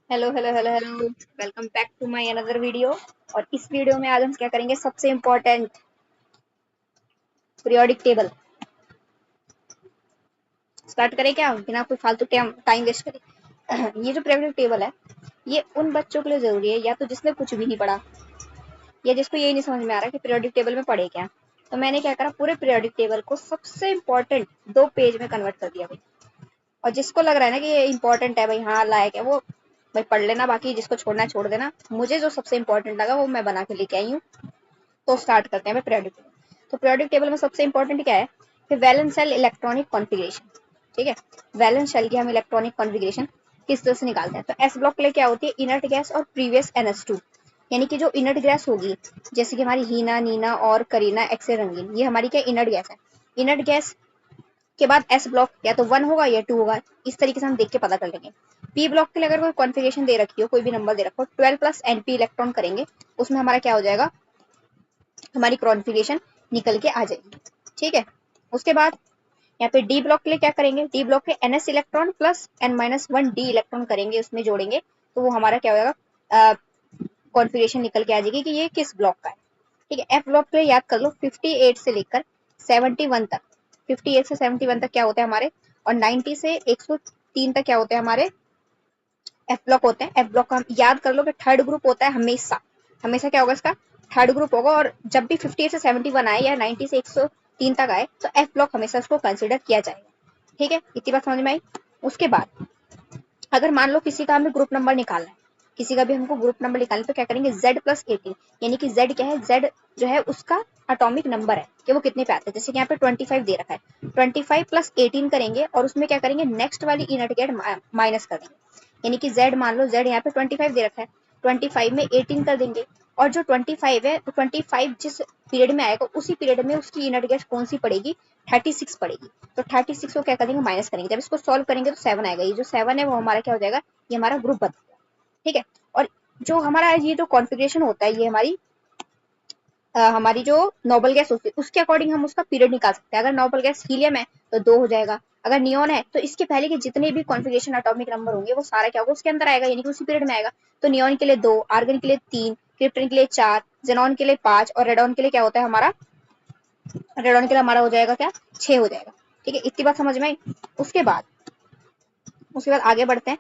Hello hello hello hello. Welcome back to my another video. और इस video में आज हम क्या करेंगे, सबसे इम्पोर्टेंट पीरियोडिक टेबल। स्टार्ट करें क्या बिना कोई फालतू टाइम वेस्ट करे। ये जो पीरियोडिक टेबल है, ये उन बच्चों के लिए जरूरी है या तो जिसने कुछ भी नहीं पढ़ा या जिसको यही नहीं समझ में आ रहा कि पीरियोडिक टेबल में पढ़े क्या। तो मैंने क्या करा, पूरे पीरियोडिक टेबल को सबसे इम्पोर्टेंट 2 पेज में कन्वर्ट कर दिया भाई। और जिसको लग रहा है ना कि ये इंपॉर्टेंट है भाई, हाँ लायक है, वो भाई पढ़ लेना, बाकी जिसको छोड़ना है छोड़ देना। मुझे जो सबसे इंपॉर्टेंट लगा वो मैं बना के लेके आई हूँ। तो स्टार्ट करते हैं पीरियोडिक टेबल। तो पीरियोडिक टेबल में सबसे इंपॉर्टेंट क्या है कि वैलेंस शेल इलेक्ट्रॉनिक कॉन्फ़िगरेशन। ठीक है, वैलेंस शेल की हम इलेक्ट्रॉनिक कॉन्फ़िगरेशन किस तरह से निकालते हैं। तो एस ब्लॉक के लिए क्या होती है, इनर्ट गैस और प्रीवियस NH2। यानी कि जो इनर्ट गैस होगी, जैसे कि हमारी हीना, नीना और करीना, एक्से रंगीन, ये हमारी क्या इनर्ट गैस है। इनर्ट गैस के बाद एस ब्लॉक या तो 1 होगा या 2 होगा, इस तरीके से हम देख के पता कर लेंगे। पी ब्लॉक के लिए अगर कोई कॉन्फ़िगरेशन दे रखी हो, कोई भी नंबर दे रखो, 12 प्लस NP इलेक्ट्रॉन करेंगे, उसमें हमारा क्या हो जाएगा, हमारी कॉन्फ़िगरेशन निकल के आ जाएगी। ठीक है, उसके बाद यहाँ पे डी ब्लॉक के लिए क्या करेंगे, डी ब्लॉक के NS electron plus N-1 D electron करेंगे, उसमें जोड़ेंगे, तो वो हमारा क्या हो जाएगा, कॉन्फ़िगरेशन निकल के आ जाएगी कि ये किस ब्लॉक का है। ठीक है, एफ ब्लॉक के लिए याद कर लो, 58 से लेकर 71 तक, 58 से 71 तक क्या होते हैं हमारे, और 90 से 103 तक क्या होते हैं हमारे एफ ब्लॉक होते हैं। एफ ब्लॉक का हम याद कर लो कि थर्ड ग्रुप होता है हमेशा। हमेशा क्या होगा इसका, थर्ड ग्रुप होगा। और जब भी 58 से 71 आए या 90 से 103 तक आए, तो एफ ब्लॉक हमेशा उसको कंसिडर किया जाएगा। ठीक है, इतनी बात समझ में आई। उसके बाद अगर मान लो किसी का हमें ग्रुप नंबर निकालना है, किसी का भी हमको ग्रुप नंबर निकालना है, तो क्या करेंगे, Z+18। यानी कि Z क्या है, Z जो है उसका एटॉमिक नंबर है कि वो कितने पे आता है। जैसे कि यहाँ पे 25 दे रखा है, 25 प्लस 18 करेंगे और उसमें क्या करेंगे, नेक्स्ट वाली इनर्ट गैस माइनस कर देंगे। यानी कि Z मान लो, Z यहाँ पे 25 दे रखा है, 25 में 18 कर देंगे, और जो 25 है, तो 25 जिस पीरियड में आएगा उसी पीरियड में उसकी इनर्ट गैस कौन सी पड़ेगी, 36 पड़ेगी। तो 36 को क्या करेंगे, माइनस करेंगे। जब इसको सॉल्व करेंगे तो 7 आएगा। ये जो 7 है वो हमारा क्या हो जाएगा, ये हमारा ग्रुप बन जाएगा। ठीक है, और जो हमारा ये जो कॉन्फ़िगरेशन होता है, ये हमारी जो नोबल गैस होती है उसके अकॉर्डिंग हम उसका पीरियड निकाल सकते हैं। अगर नोबल गैस हीलियम है तो 2 हो जाएगा, अगर नियोन है तो इसके पहले के जितने भी कॉन्फ़िगरेशन एटॉमिक नंबर होंगे वो सारा क्या होगा, उसके अंदर आएगा, यानी कि उसी पीरियड में आएगा। तो नियोन के लिए 2, आर्गन के लिए 3, क्रिप्टन के लिए 4, जेनॉन के लिए 5, और रेडॉन के लिए क्या होता है हमारा, रेडॉन के लिए हमारा हो जाएगा क्या, 6 हो जाएगा। ठीक है, इतनी बात समझ में आई। उसके बाद उसके बाद आगे बढ़ते हैं।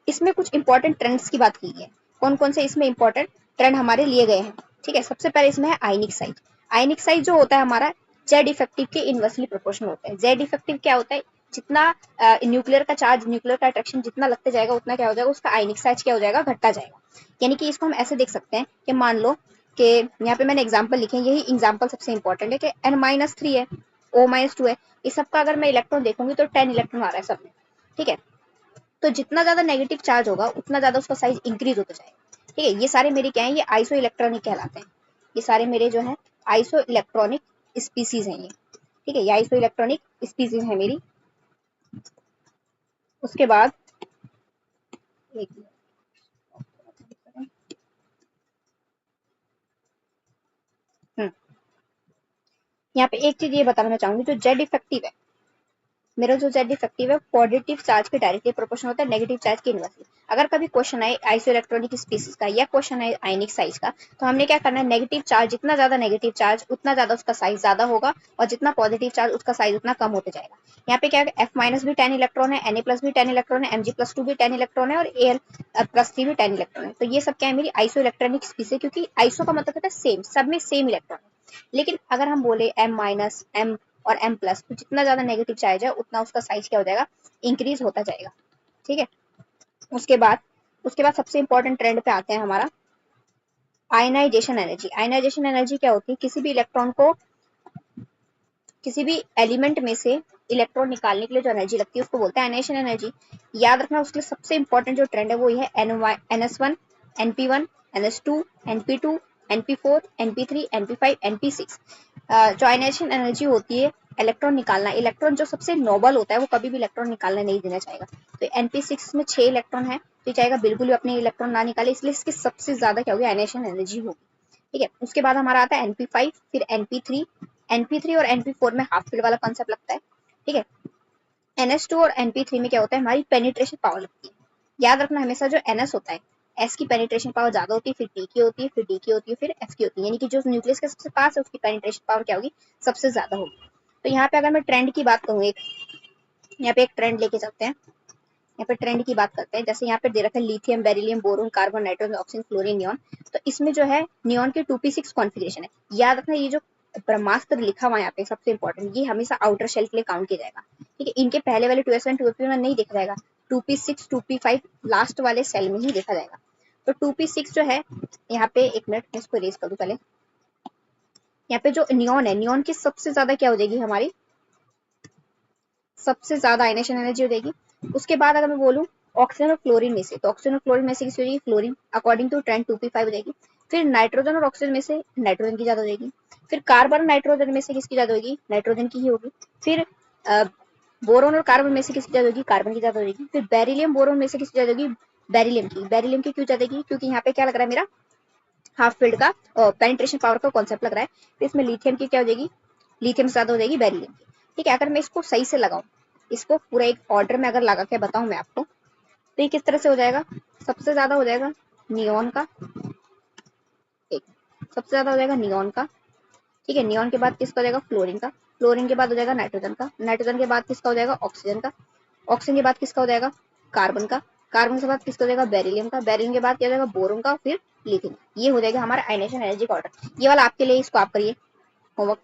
इसमें कुछ इंपॉर्टेंट ट्रेंड्स की बात की है। कौन कौन से इसमें इंपॉर्टेंट ट्रेंड हमारे लिए गए हैं। ठीक है, सबसे पहले इसमें है आयनिक साइज। आयनिक साइज जो होता है हमारा, जेड इफेक्टिव के इनवर्सली प्रोपोर्शनल होता है। जेड इफेक्टिव क्या होता है, जितना न्यूक्लियर का चार्ज, न्यूक्लियर का अट्रैक्शन जितना लगते जाएगा उतना क्या हो जाएगा, उसका आयनिक साइज क्या हो जाएगा, घटता जाएगा। यानी कि इसको हम ऐसे देख सकते हैं कि मान लो कि यहाँ पे मैंने एग्जाम्पल लिखे हैं, यही एग्जाम्पल सबसे इंपॉर्टेंट है कि N-3 है, O-2 है, इस सबका अगर मैं इलेक्ट्रॉन देखूंगी तो 10 इलेक्ट्रॉन आ रहा है सब में। ठीक है, तो जितना ज्यादा नेगेटिव चार्ज होगा उतना ज्यादा उसका साइज इंक्रीज होता जाएगा। ठीक है, ये सारे मेरे क्या है, ये आइसो इलेक्ट्रॉनिक कहलाते हैं। ये सारे मेरे जो है आइसो इलेक्ट्रॉनिक स्पीसीज हैं ये। ठीक है, ये आइसो इलेक्ट्रॉनिक स्पीसीज है मेरी। उसके बाद एक हम्म, यहाँ पे एक चीज ये बताना चाहूंगी, जो जेड इफेक्टिव है, मेरा जो जेड इफेक्टिव है पॉजिटिव चार्ज के डायरेक्टली प्रोपोर्शनल होता है नेगेटिव चार्ज के इनवर्सली। अगर कभी क्वेश्चन आए आइसो इलेक्ट्रॉनिक स्पीसीज का या क्वेश्चन आए आयनिक साइज का, तो हमने क्या करना है, नेगेटिव चार्ज जितना ज्यादा नेगेटिव चार्ज उतना ज्यादा उसका साइज ज्यादा होगा, और जितना पॉजिटिव चार्ज उसका साइज उतना कम होते जाएगा। यहाँ पे क्या है, एफ माइनस भी 10 इलेक्ट्रॉन है, Na प्लस भी 10 इलेक्ट्रॉन है, Mg+2 भी 10 इलेक्ट्रॉन है, और Al+3 भी 10 इलेक्ट्रॉन है। तो ये सब क्या है, मेरी आइसो इलेक्ट्रॉनिक स्पीसीज, क्योंकि आइसो का मतलब होता है सेम, सब में सेम इलेक्ट्रॉन है। लेकिन अगर हम बोले M-, M और M+, तो जितना ज्यादा नेगेटिव चार्ज है उतना उसका साइज क्या हो जाएगा, इंक्रीज होता जाएगा। ठीक है, उसके बाद सबसे इंपॉर्टेंट ट्रेंड पे आते हैं हमारा आयनाइजेशन एनर्जी। आयनाइजेशन एनर्जी क्या होती है, किसी भी इलेक्ट्रॉन को, किसी भी एलिमेंट में से इलेक्ट्रॉन निकालने के लिए जो एनर्जी लगती है उसको बोलते हैं आयनाइजेशन एनर्जी। याद रखना, उसके लिए सबसे इंपॉर्टेंट जो ट्रेंड है वो ये है NS1, NP1, NS2, NP2, NP4, NP3, NP5, NP6। जो आयनाइजेशन एनर्जी होती है, इलेक्ट्रॉन निकालना, इलेक्ट्रॉन जो सबसे नोबल होता है वो कभी भी इलेक्ट्रॉन निकालने नहीं देना चाहेगा। तो NP6 में 6 इलेक्ट्रॉन है, तो ये चाहेगा बिल्कुल भी अपने इलेक्ट्रॉन ना निकाले, इसलिए इसकी सबसे ज्यादा क्या होगी, आयनाइजेशन एनर्जी होगी। ठीक है, उसके बाद हमारा आता है NP5, फिर NP3। NP3 और NP4 में हाफ फील्ड वाला कॉन्सेप्ट लगता है। ठीक है, NS2 और NP3 में क्या होता है, हमारी पेनिट्रेशन पावर लगती है। याद रखना हमेशा जो NS होता है, S की पेनिट्रेशन पावर ज्यादा होती है, फिर P की होती है, फिर D की होती है, फिर F की होती है, यानी कि जो न्यूक्लियस के सबसे पास है उसकी पेनिट्रेशन पावर क्या होगी, सबसे ज्यादा होगी। तो यहाँ पे अगर मैं ट्रेंड की बात करूँ, एक यहाँ पे एक ट्रेंड लेके चलते हैं, यहाँ पे ट्रेंड की बात करते हैं। जैसे यहाँ पे दे रखा है lithium, beryllium, boron, carbon, nitrogen, oxygen, fluorine, neon. तो इसमें जो है नियॉन के 2p6 कॉन्फ़िगरेशन है। याद रखना ये जो ब्रह्मास्त्र लिखा हुआ है यहाँ पे सबसे इंपॉर्टेंट, ये हमेशा आउटर शेल के लिए काउंट किया जाएगा। ठीक है, इनके पहले वाले 2s1 2p1 नहीं देखा जाएगा, 2p6 2p5 लास्ट वाले सेल में ही देखा जाएगा। तो 2p6 जो है यहाँ पे, एक मिनट मैं इसको रेज कर दूं पहले। यहाँ पे जो नियॉन है, नियॉन की सबसे ज्यादा क्या हो जाएगी, हमारी सबसे ज्यादा आयनेशन एनर्जी हो जाएगी। उसके बाद अगर मैं बोलूं ऑक्सीजन और क्लोरीन में से, तो ऑक्सीजन और क्लोरीन में से किसी हो जाएगी, fluorine, according to trend 2p5 हो जाएगी। फिर नाइट्रोजन और ऑक्सीजन में से नाइट्रोजन की ज्यादा हो जाएगी। फिर कार्बन नाइट्रोजन में से किसकी ज्यादा होगी, नाइट्रोजन की ही होगी। फिर बोरोन और कार्बन में से किसकी ज्यादा होगी, कार्बन की ज्यादा हो जाएगी। फिर बेरिलियम बोरोन में से किसकी ज्यादा होगी, बेरिलियम की। बेरिलियम की क्यों ज्यादा होगी, क्योंकि यहाँ पे क्या लग रहा है, मेरा हाफ फील्ड का पेनिट्रेशन पावर का कॉन्सेप्ट लग रहा है। तो इसमें लिथियम की क्या हो जाएगी, लिथियम से ज्यादा हो जाएगी बेरिलियम की। ठीक है, अगर मैं इसको सही से लगाऊं, इसको पूरा एक ऑर्डर में अगर लगा के बताऊं मैं आपको, तो ये किस तरह से हो जाएगा, सबसे ज्यादा हो जाएगा नियॉन का, एक सबसे ज्यादा हो जाएगा नियॉन का। ठीक है, नियॉन के बाद किसका हो जाएगा, फ्लोरीन का। फ्लोरीन के बाद हो जाएगा नाइट्रोजन का। नाइट्रोजन के बाद किसका हो जाएगा, ऑक्सीजन का। ऑक्सीजन के बाद किसका हो जाएगा, कार्बन का। कार्बन के बाद किसका हो जाएगा, बेरिलियम का। बेरिलियम के बाद क्या हो जाएगा, बोरोन का, फिर लिथियम। ये हो जाएगा हमारा आयनेशन एनर्जी का ऑर्डर। ये वाला आपके लिए, इसको आप करिए होमवर्क।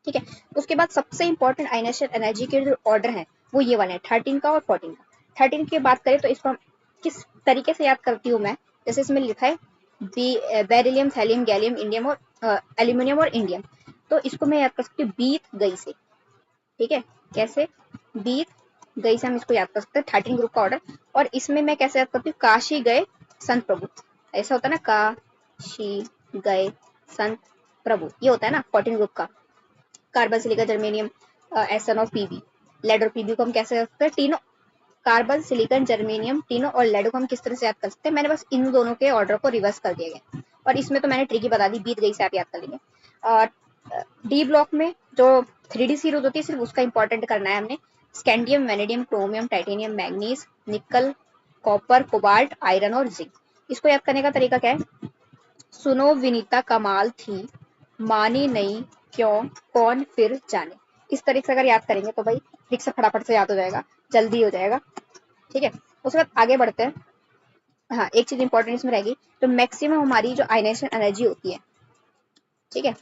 ठीक है, उसके बाद सबसे इंपॉर्टेंट आयनेशन एनर्जी के जो ऑर्डर है वो ये वाले हैं, 13 का और 14 का। 13 की बात करें तो इसको हम किस तरीके से याद करती हूँ मैं, जैसे इसमें लिखा है बेरिलियम, थैलियम, गैलियम, इंडियम और एल्यूमिनियम और इंडियम। तो इसको मैं याद कर सकती हूँ बीत गई से। ठीक है, कैसे, बीत गई से हम इसको याद कर सकते हैं, 13 ग्रुप का ऑर्डर। और इसमें मैं कैसे याद करती हूँ, काशी गए संत प्रभु, ऐसा होता है ना, काशी गए संत प्रभु, ये होता है ना 14 ग्रुप का। कार्बन, सिलिकॉन, जर्मेनियम, एसएन और पीबी, लेड और पीबी को हम कैसे याद करते हैं, तीनों कार्बन, सिलिकॉन, जर्मेनियम तीनों और लेड को हम किस तरह से याद कर सकते हैं। मैंने बस इन दोनों के ऑर्डर को रिवर्स कर दिया गया, और इसमें तो मैंने ट्रिक ही बता दी, बीत गई से आप याद कर लेंगे। और डी ब्लॉक में जो 3D सीरीज होती है, सिर्फ उसका इंपॉर्टेंट करना है हमने। Scandium, vanadium, chromium, titanium, manganese, निकल, कॉपर, कोबाल्ट, आयरन और जिंक। इसको याद करने का तरीका क्या है, सुनो विनीता कमाल थी, मानी नहीं क्यों, कौन फिर जाने। इस तरीके से अगर याद करेंगे तो भाई ठीक से फटाफट से याद हो जाएगा, जल्दी हो जाएगा। ठीक है, उसके बाद आगे बढ़ते हैं। हाँ, एक चीज इंपॉर्टेंट इसमें रहेगी, तो मैक्सिमम हमारी जो आयनेशन एनर्जी होती है, ठीक है,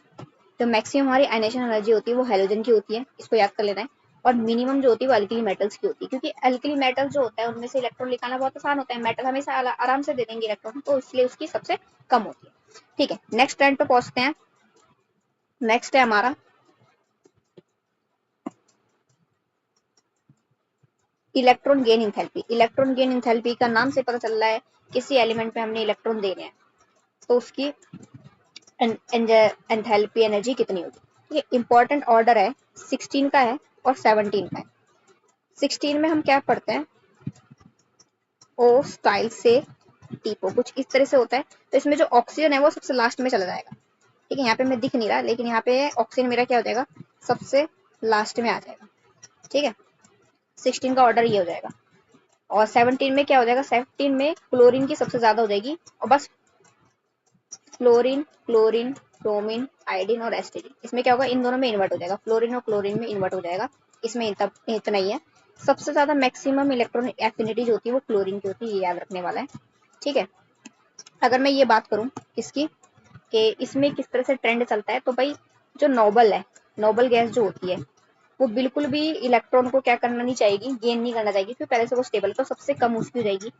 तो मैक्सिमम हमारी आयनेशन एनर्जी होती है वो हेलोजन की होती है, इसको याद कर लेना है। और मिनिमम जो होती है वो अल्कली मेटल्स की होती है, क्योंकि अल्कली मेटल जो होता है उनमें से इलेक्ट्रॉन निकालना बहुत आसान होता है, मेटल हमेशा आराम से दे देंगे इलेक्ट्रॉन, तो इसलिए उसकी सबसे कम होती है। ठीक है, नेक्स्ट ट्रेंड पे पहुंचते हैं। नेक्स्ट है हमारा electron gain enthalpy. Electron gain enthalpy का नाम से पता चल रहा है किसी एलिमेंट पे हमने इलेक्ट्रॉन देने हैं तो उसकी एंथैल्पी एनर्जी कितनी होगी। ठीक है, इंपॉर्टेंट ऑर्डर है 16 का है और 17 का है। 16 में हम क्या पढ़ते हैं, ओ स्टाइल से टीपो, कुछ इस तरह से होता है। तो इसमें जो ऑक्सीजन है वो सबसे लास्ट में चला जाएगा। ठीक है, यहाँ पे मैं दिख नहीं रहा, लेकिन यहाँ पे ऑक्सीजन मेरा क्या हो जाएगा, सबसे लास्ट में आ जाएगा। ठीक है, 16 का ऑर्डर ये हो जाएगा। और 17 में क्या हो जाएगा, 17 में क्लोरीन की सबसे ज्यादा हो जाएगी, और बस फ्लोरीन, क्लोरीन, ब्रोमीन, आयोडीन और एस्टिडीन, इसमें क्या होगा, इन दोनों में इन्वर्ट हो जाएगा, फ्लोरीन और क्लोरीन में इन्वर्ट हो जाएगा। इसमें इतना ही है। सबसे ज्यादा मैक्सिमम इलेक्ट्रॉन एफिनिटी जो होती है वो क्लोरीन की होती है, ये याद रखने वाला है। ठीक है, अगर मैं ये बात करूं इसकी कि इसमें किस तरह से ट्रेंड चलता है, तो भाई जो नोबल है, नोबल गैस जो होती है वो बिल्कुल भी इलेक्ट्रॉन को क्या करना नहीं चाहिए, गेन नहीं करना चाहिए, क्योंकि पहले से वो स्टेबल, तो सबसे कम उसकी हो जाएगी।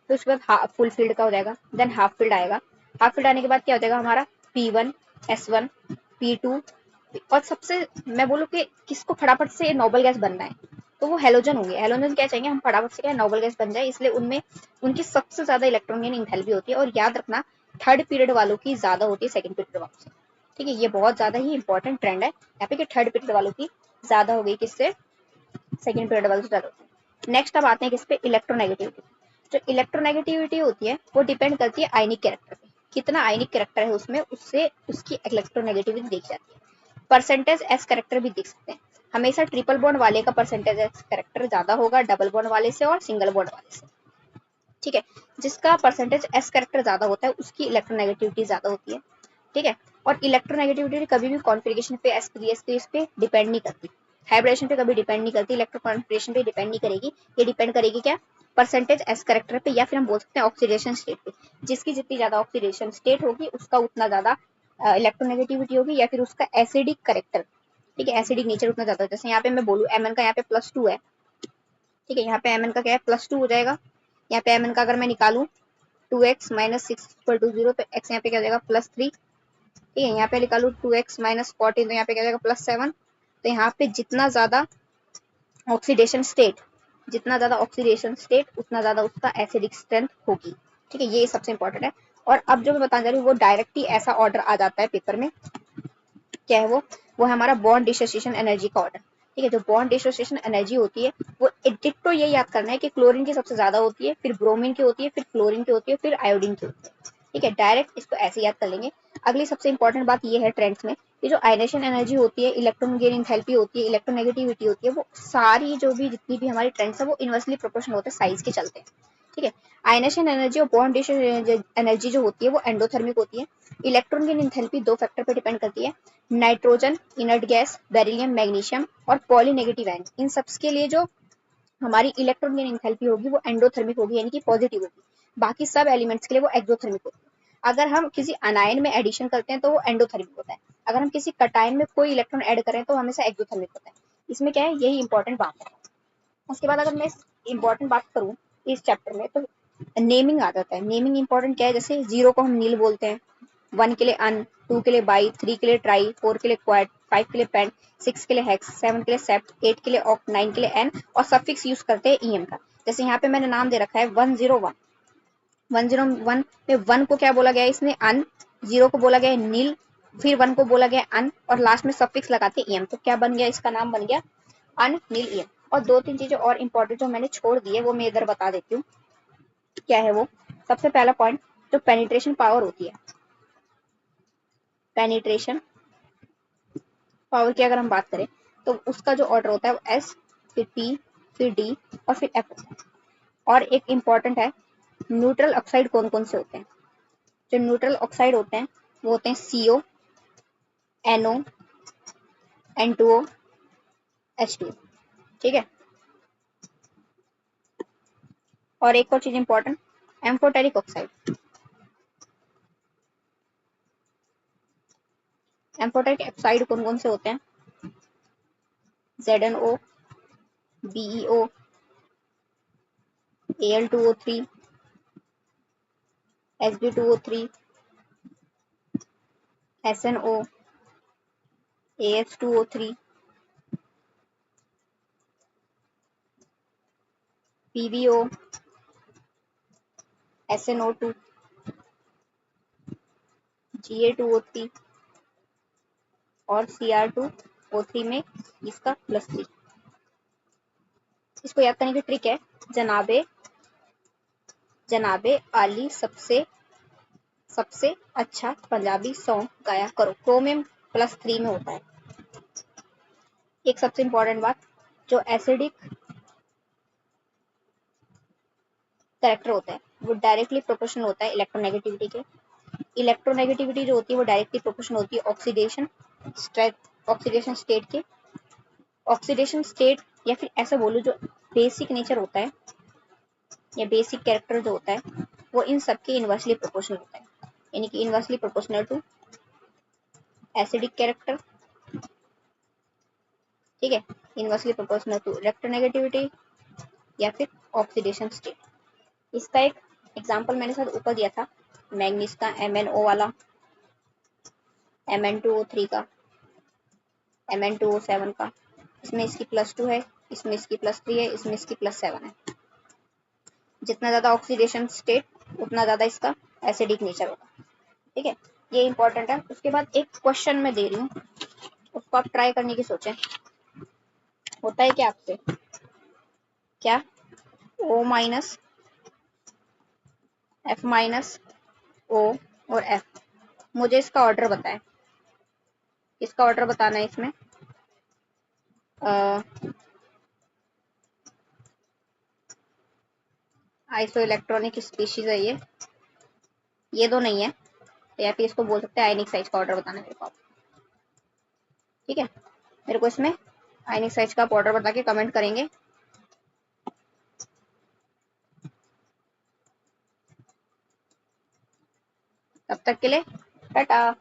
तो उसके बाद फुल फील्ड का हो जाएगा, देन हाफ फील्ड आएगा। हाफ फील्ड आने के बाद क्या हो जाएगा हमारा, P1, S1, P2। और सबसे मैं बोलूँ कि किसको फटाफट से नोबल गैस बनना है, तो वो हेलोजन होंगे। हेलोजन क्या चाहिए, हम फटाफट से क्या नोबल गैस बन जाए, इसलिए उनमें उनकी सबसे ज्यादा इलेक्ट्रॉन गेन इंथैल्पी होती है। और याद रखना, थर्ड पीरियड वालों की ज्यादा होती है सेकंड पीरियड वालों से। ठीक है, ये बहुत ज्यादा ही इंपॉर्टेंट ट्रेंड है यहाँ पे कि थर्ड पीरियड वालों की ज्यादा हो गई, किससे, सेकंड पीरियड वालों से ज्यादा होती है। नेक्स्ट अब आते हैं किस पे, इलेक्ट्रोनेगेटिविटी। जो इलेक्ट्रोनेगेटिविटी होती है वो डिपेंड करती है आयनिक कैरेक्टर पे, कितना आयनिक कैरेक्टर है उसमें, उससे उसकी इलेक्ट्रोनेगेटिविटी देखी जाती है। परसेंटेज एस कैरेक्टर भी देख सकते हैं, हमेशा ट्रिपल बॉन्ड वाले का परसेंटेज एस कैरेक्टर ज्यादा होगा डबल बॉन्ड वाले से और सिंगल बॉन्ड वाले से। ठीक है। जिसका परसेंटेज एस कैरेक्टर ज्यादा होता है उसकी इलेक्ट्रोनेगेटिविटी ज्यादा होती है। ठीक है। और इलेक्ट्रोनेगेटिविटी कभी भी कॉन्फ़िगरेशन पे एसपीएस पे इस पे डिपेंड नहीं करती, हाइब्रिडेशन पे कभी डिपेंड नहीं करती, इलेक्ट्रो कॉन्फ़िगरेशन पे डिपेंड नहीं करेगी। ये डिपेंड करेगी क्या, परसेंटेज एस कैरेक्टर पे, या फिर हम बोल सकते हैं ऑक्सीडेशन स्टेट पे। जिसकी जितनी ज्यादा ऑक्सीडेशन स्टेट होगी उसका उतना ज्यादा इलेक्ट्रोनेगेटिविटी होगी, या फिर उसका एसिडिक करेक्टर, ठीक है, एसिडिक नेचर उतना ज्यादा। जैसे यहाँ पे मैं बोलूँ एमएन का यहाँ पे +2 है, ठीक है, यहाँ पे एमएन का क्या है +2 हो जाएगा। यहाँ पे एमएन का अगर मैं निकालूं 2x माइनस 6 = 0 तो x यहाँ पे क्या हो जाएगा +3। ठीक है, यहाँ पे निकालू 2x माइनस 14 तो यहाँ पे क्या हो जाएगा +7। तो यहाँ पे ऑक्सीडेशन स्टेट जितना ज्यादा ऑक्सीडेशन स्टेट उतना ज्यादा उसका एसिडिक स्ट्रेंथ होगी। ठीक है, ये सबसे इंपॉर्टेंट है। और अब जो मैं बताने जा रही हूँ वो डायरेक्ट ही ऐसा ऑर्डर आ जाता है पेपर में, क्या है वो है हमारा बॉन्ड डिसोसिएशन एनर्जी का ऑर्डर। ठीक है, जो बॉन्ड डिसोसिएशन एनर्जी होती है वो डिट्टो ये याद करना है कि क्लोरीन की सबसे ज्यादा होती है, फिर ब्रोमीन की होती है, फिर फ्लोरीन की होती है, फिर आयोडीन की होती है। ठीक है, डायरेक्ट इसको ऐसे याद कर लेंगे। अगली सबसे इंपॉर्टेंट बात ये है ट्रेंड्स में, ये जो आयनेशन एनर्जी होती है, इलेक्ट्रॉन गेन एंथैल्पी होती है, इलेक्ट्रोनेगेटिविटी होती है, वो सारी जो भी जितनी भी हमारी ट्रेंड्स है वो इनवर्सली प्रोपोर्शनल होते हैं साइज के चलते हैं। ठीक है, आयनेशन एनर्जी और बॉन्ड एनर्जी जो होती है वो एंडोथर्मिक होती है। इलेक्ट्रॉन गेन एंथैल्पी दो फैक्टर पर डिपेंड करती है, nitrogen, inert gas, beryllium, magnesium और पॉलीनेगेटिव आयन। इन सबस के लिए जो हमारी इलेक्ट्रॉन गेन एंथैल्पी होगी वो एंडोथर्मिक होगी, यानी कि पॉजिटिव होगी। बाकी सब एलिमेंट्स के लिए वो एक्सोथर्मिक होगी। अगर हम किसी अनायन में एडिशन करते हैं तो वो एंडोथर्मिक होता है। अगर हम किसी कटायन में कोई इलेक्ट्रॉन ऐड करें तो हमेशा एक्सोथर्मिक होता है। इसमें क्या है, यही इंपॉर्टेंट बात है। उसके बाद अगर मैं इंपॉर्टेंट बात करूँ इस चैप्टर में तो नेमिंग आ जाता है। नेमिंग इंपॉर्टेंट क्या है, जैसे 0 को हम नील बोलते हैं, 1 के लिए अन, 2 के लिए बाई, 3 के लिए ट्राई, 4 के लिए क्वाड, 5 के लिए पेंट, 6 के लिए हेक्स, 7 के लिए सेप्ट, 8 के लिए ऑक्ट, 9 के लिए एन, और सफिक्स यूज करते हैं ईएम का। जैसे यहाँ पे मैंने नाम दे रखा है 101। 101 में 1 को क्या बोला गया है इसमें अन, 0 को बोला गया है नील, फिर 1 को बोला गया अन, और लास्ट में सफिक्स लगाते ईएम। तो क्या बन गया, इसका नाम बन गया अन नील ईएम। और दो तीन चीजें और इंपॉर्टेंट जो मैंने छोड़ दी है वो मैं इधर बता देती हूँ, क्या है वो। सबसे पहला पॉइंट, जो पेनिट्रेशन पावर होती है, पेनिट्रेशन पावर की अगर हम बात करें तो उसका जो ऑर्डर होता है वो एस, फिर पी, फिर डी और फिर एफ होता है। और एक इंपॉर्टेंट है, न्यूट्रल ऑक्साइड कौन कौन से होते हैं। जो न्यूट्रल ऑक्साइड होते हैं वो होते हैं सीओ, एनओ, N2O, H2O। ठीक है, और एक और चीज important, amphoteric oxide. Amphoteric oxide कौन कौन से होते हैं, ZnO, BeO, Al2O3, Sb2O3, SnO, AH2O3, PbO, SnO2, Ga2O3 और Cr2O3 में इसका +3। इसको याद करने की ट्रिक है, जनाबे जनाबे आली सबसे सबसे अच्छा पंजाबी सॉन्ग गाया करो, क्रोमियम +3 में होता है। एक सबसे इंपॉर्टेंट बात, जो एसिडिक कैरेक्टर होता है वो डायरेक्टली प्रोपोर्शनल होता है इलेक्ट्रोनेगेटिविटी के। इलेक्ट्रोनेगेटिविटी जो होती है वो डायरेक्टली प्रोपोर्शनल होती है ऑक्सीडेशन स्टेट के। ऑक्सीडेशन स्टेट, या फिर ऐसा बोलूं जो बेसिक नेचर होता है या बेसिक कैरेक्टर जो होता है वो इन सबके इनवर्सली प्रोपोर्शनल होता है, यानी कि inversely proportional to acidic character. ठीक है, इनवर्सली प्रोपोर्शनल टू इलेक्ट्रोनेगेटिविटी या फिर ऑक्सीडेशन स्टेट। इसका एक एग्जांपल मैंने शायद ऊपर दिया था, मैग्नीज का MnO वाला, Mn2O3 का, Mn2O7 का। इसमें इसकी +2 है, इसमें इसकी +3 है, इसमें इसकी +7 है। जितना ज्यादा ऑक्सीडेशन स्टेट उतना ज्यादा इसका एसिडिक नेचर होगा। ठीक है, ये इंपॉर्टेंट है। उसके बाद एक क्वेश्चन मैं दे रही हूँ, उसको आप ट्राई करने की सोचें। होता है क्या आपसे, क्या O- F-O और F, मुझे इसका ऑर्डर बताएं। इसका ऑर्डर बताना है इसमें, आइसो इलेक्ट्रॉनिक स्पीशीज है ये दो नहीं है, या फिर इसको बोल सकते हैं आयनिक साइज का ऑर्डर बताना मेरे को आप। ठीक है, मेरे को इसमें आयनिक साइज का ऑर्डर बता के कमेंट करेंगे। तब तक के लिए टाटा।